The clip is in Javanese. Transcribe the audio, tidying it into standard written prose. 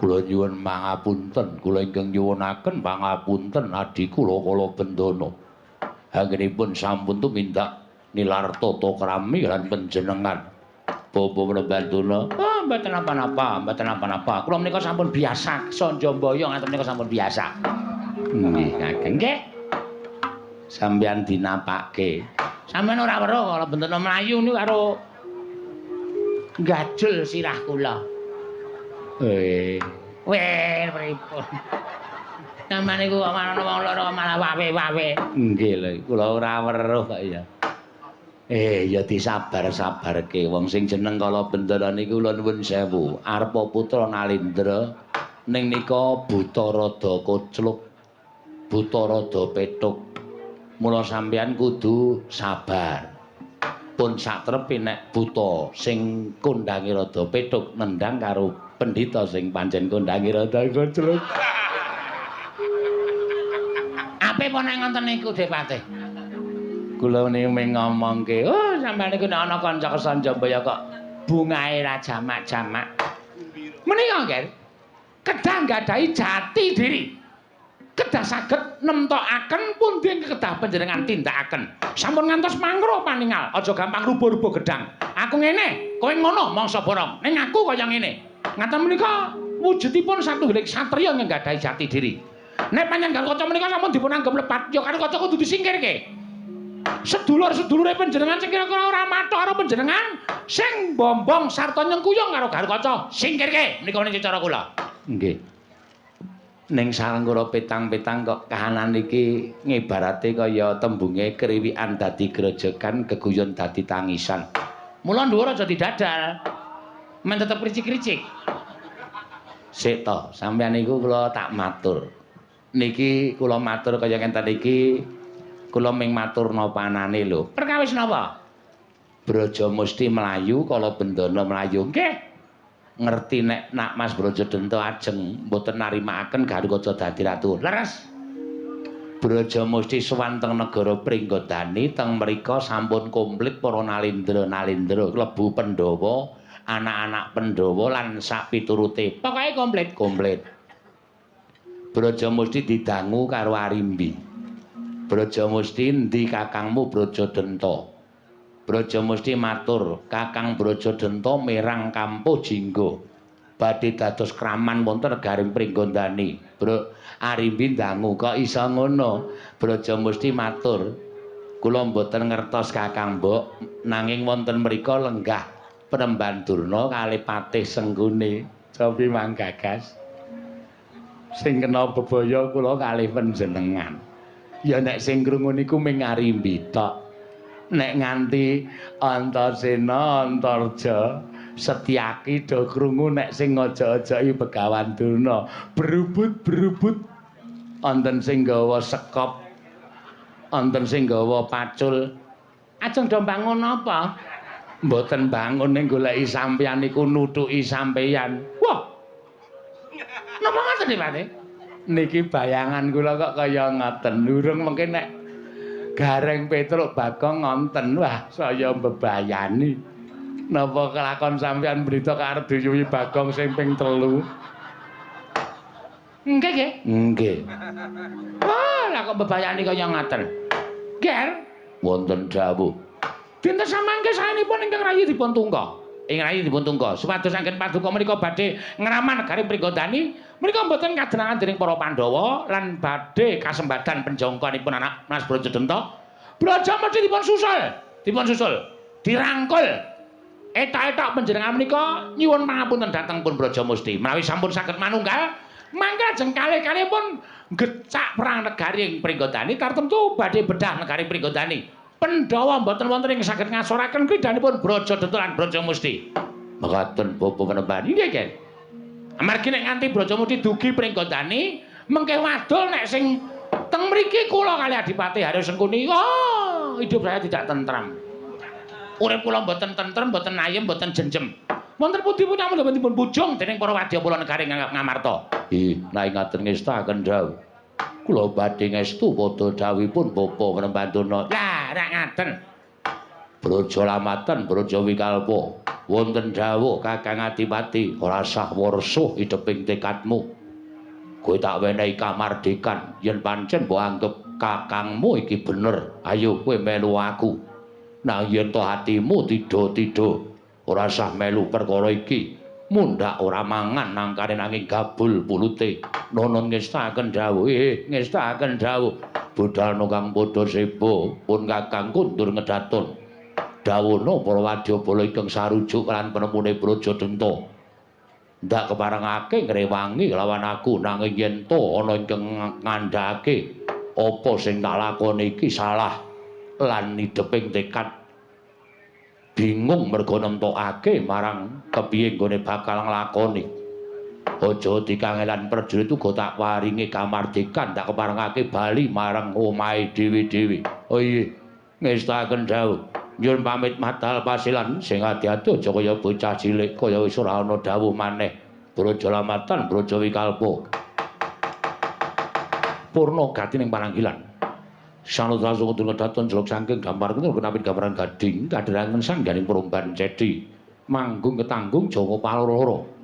Kula nyuwun pangapunten, kula ingkang nyuwunaken pangapunten adi kula Kala Bendana. Anggenipun sampun tumindak nilar tata krami lan panjenengan. Bapa Prabandana, mboten napa-napa, mboten napa-napa. Kula menika sampun biasa sanja mbaya ngaten menika sampun biasa. Nggih, Kakang. Nggih. Sampeyan dinapake. Sampeyan ora weruh Kala Bendana mlayu niku karo gajul sirah kula. Pripun? Sampeyan niku kok ana wong lara malah wawe-wawe. Nggih lho, kula ora weruh kok ya. Ya disabar-sabarke wong sing jeneng Kala Bendana niku kula nuwun sewu, arepa putra Nalindra ning nika buta rada kocluk, buta rada petuk. Mula sampeyan kudu sabar. Pun satrepe nek buta sing kondange rada petuk nendang karo pendhita sing pancen kondange rada kocluk. Ape apa nek ngoten niku, Depate? Kula ming ngomongke, sampeyan niku nek ana kanca Sanjambaya kok bungahe ra jamak-jamak. Menika nggih, kedah nggadahi jati diri. Kedah saged nemtokaken pundi kedah panjenengan tindakaken. Sampun ngantos mangro paningal, aja gampang rubuh-rubuh gedang. Aku ngene, kowe ngono mangsa borong. Ning aku kaya ngene. Ngaten menika wujudipun satunggiling satriya ingkang nggadahi jati diri. Nek panjenengan kaca menika sampun dipun anggep lepat, ya karo kaca kudu disingkirke. Sedulur-sedulure panjenengan sing kira-kira ora mathok karo panjenengan, sing bombong sarta nyengkuyung karo Garukaca, singkirke menika ning cara kula. Nggih. Ning Sarenggara petang-petang kok kahanan iki ngibarate kaya tembunge kriwikan dadi grojogan, geguyon dadi tangisan. Mula dhuwur aja didadal. Men tetep kricik-kricik. Sik to, sampeyan niku kula tak matur. Niki kula matur kaya ngenten iki, kula ming maturna panane lho. Perkawis napa? Brajamusti mlayu, Kala Bendana mlayu. Nggih. Ngerti nek nak Mas Brajadanta ajeng mboten narimakaken Garukaca dadi ratu. Leres. Brajamusti sowan teng negara Pringgodani, teng mrika sampun komplit para nalindra-nalindra klebu Pandhawa, anak-anak Pandhawa lan sak piturute. Pokoke komplit. Brajamusti didangu karo Arimbi. Brajamusti endi kakangmu Brajadanta? Brajamusti matur, Kakang Brajadanta mirang Kampuh Jingga badhe dados kraman wonten negaring Pringgondani. Arimbi ndangu, kok iso ngono? Brajamusti matur, kula mboten ngertos Kakang Mbok, nanging wonten mriku lenggah Penemban Durna kalih Patih Senggune. Cobi manggagas. Sing kena bebaya kula kalih panjenengan. Ya nek sing krungu niku ming Arimbi tok. Nek nganti Antasena, Antarja, Setyaki do krungu nek sing aja-ajaki Begawan Durna berubut wonten sing gawa sekop, wonten sing gawa pacul. Ajeng do bangun apa? Mboten bangun ning goleki sampeyan niku nuthuki sampeyan. Wah. Napa ngoten niki, Pak? Niki bayangan kula kok kaya ngoten. Durung mengke nek Gareng Petruk Bagong ngonten, wah saya mbebayani. Napa kelakon sampeyan berita karo Duyuwi Bagong sing ping 3? Nggih. Nggih. Wah, lah kok mbebayani kaya ngoten. Ger, wonten dawuh. Dinten samangke saenipun ingkang rayi dipun tungga. Ing rayi dipun tungga supados anggen paduka menika badhe ngraman negari Pringgondani. Menika mboten kadenangan dening para Pandhawa lan badhe kasembadan penjongkonipun anak Mas Brajadanta. Brajamusti dipun susul, dirangkul. Etak-etak panjenengan menika nyuwun pangapunten dhateng pun Brajamusti. Menawi sampun saged manunggal, mangke ajeng kalih-kalihipun gecak perang negari ing Pringgondani tartemtu badhe bedah negari Pringgondani. Pandhawa mboten wonten ing saged ngasoraken kridanipun Brajadanta lan Brajamusti. Mekaten Bapa Penemban. Nggih, Ken. Amargi nek nganti Brajamusti dugi Pringgondani, mengke wadul nek sing teng mriki kula kali Adipati Haryo Sengkuni, hidup saya tidak tentram. Urip kula mboten tentrem, mboten ayem, mboten jenjem. Wonten pundi punya dipun bujung dening para wadyabala negari Ngamarta. Nah ngaten ngestaken dawuh. Kula badhe ngestu padha dawuhipun Bapa Penemban Durna. Lah, rak ngaten. Braja lamatan, Braja Wikalpa. Wonten dawuh Kakang Adipati, ora sah warsa ideping tekadmu. Kowe tak wenehi kamardikan yen pancen mbok anggap kakangmu iki bener. Ayo kowe melu aku. Nah yen to atimu tida-tida ora sah melu perkara iki. Mundhak ora mangan nangkane nanging gabul pulute. Nonon ngestaken dawuh, ngestaken dawuh. Budal kang padha seba pun Kakang kundur ngedaton. Dawuhna para wadyabala ingkang sarujuk lan penemune Brajadenta. Ndak keparengake ngrewangi lawan aku nanging yen to ana ingkang ngandhake apa sing tak lakoni iki salah lan ideping tekad bingung mergo nemtokake marang kepiye nggone bakal nglakoni. Aja dikangelan prajurit uga tak waringi kamardikan tak keparengake bali marang omahe dhewe-dhewe. Oh iya, ngestaken dawuh. Nyuwun pamit madhal pasilan sing ati-ati aja kaya bocah cilik kaya wis ora ana dawuh maneh. Braja lamatan, braja wikalpa. Purna gati ning pananggilan. Sanutra sumutur ngedaton jeluk saking gambar kuwi kenapin gambaran gading kadherangen sangganing perumban cedhi. Manggung ketanggung Jawa Paloro.